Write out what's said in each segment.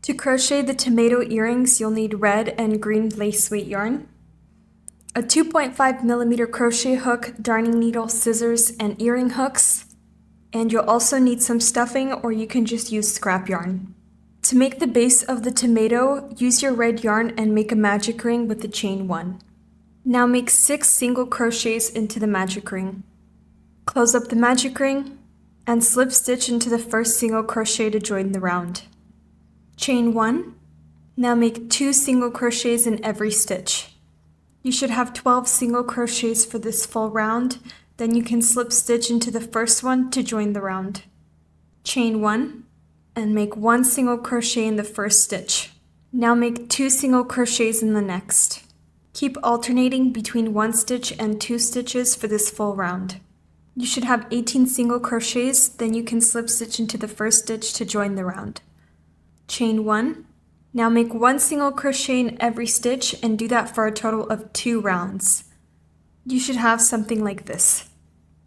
To crochet the tomato earrings, you'll need red and green lace weight yarn, a 2.5mm crochet hook, darning needle, scissors, and earring hooks, and you'll also need some stuffing, or you can just use scrap yarn. To make the base of the tomato, use your red yarn and make a magic ring with the chain 1. Now make 6 single crochets into the magic ring. Close up the magic ring and slip stitch into the first single crochet to join the round. Chain 1. Now make 2 single crochets in every stitch. You should have 12 single crochets for this full round, then you can slip stitch into the first one to join the round. Chain 1 and make 1 single crochet in the first stitch. Now make 2 single crochets in the next. Keep alternating between 1 stitch and 2 stitches for this full round. You should have 18 single crochets, then you can slip stitch into the first stitch to join the round. Chain 1. Now make 1 single crochet in every stitch and do that for a total of 2 rounds. You should have something like this.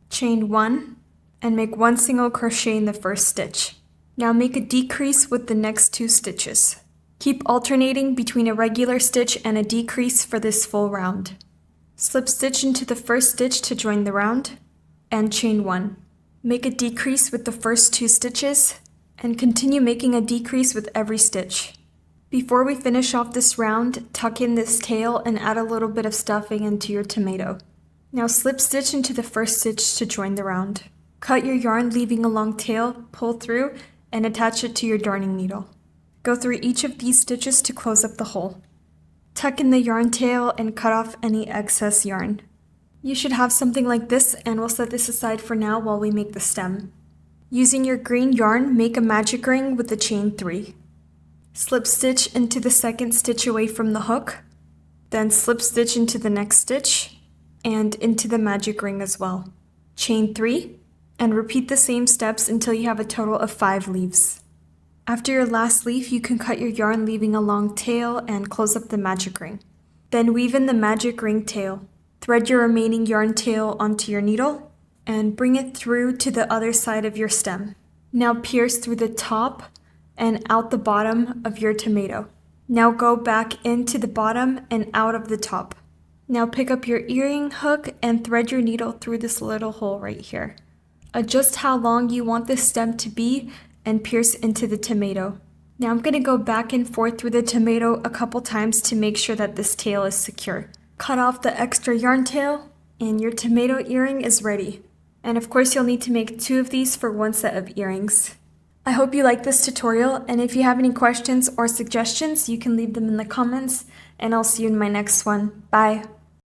Chain 1 and make 1 single crochet in the first stitch. Now make a decrease with the next 2 stitches. Keep alternating between a regular stitch and a decrease for this full round. Slip stitch into the first stitch to join the round, and chain 1. Make a decrease with the first 2 stitches, and continue making a decrease with every stitch. Before we finish off this round, tuck in this tail and add a little bit of stuffing into your tomato. Now slip stitch into the first stitch to join the round. Cut your yarn leaving a long tail, pull through, and attach it to your darning needle. Go through each of these stitches to close up the hole. Tuck in the yarn tail and cut off any excess yarn. You should have something like this, and we'll set this aside for now while we make the stem. Using your green yarn, make a magic ring with the chain 3. Slip stitch into the second stitch away from the hook, then slip stitch into the next stitch, and into the magic ring as well. Chain 3, and repeat the same steps until you have a total of 5 leaves. After your last leaf, you can cut your yarn leaving a long tail and close up the magic ring. Then weave in the magic ring tail. Thread your remaining yarn tail onto your needle and bring it through to the other side of your stem. Now pierce through the top and out the bottom of your tomato. Now go back into the bottom and out of the top. Now pick up your earring hook and thread your needle through this little hole right here. Adjust how long you want this stem to be and pierce into the tomato. Now I'm going to go back and forth through the tomato a couple times to make sure that this tail is secure. Cut off the extra yarn tail and your tomato earring is ready. And of course you'll need to make 2 of these for 1 set of earrings. I hope you liked this tutorial, and if you have any questions or suggestions, you can leave them in the comments, and I'll see you in my next one. Bye!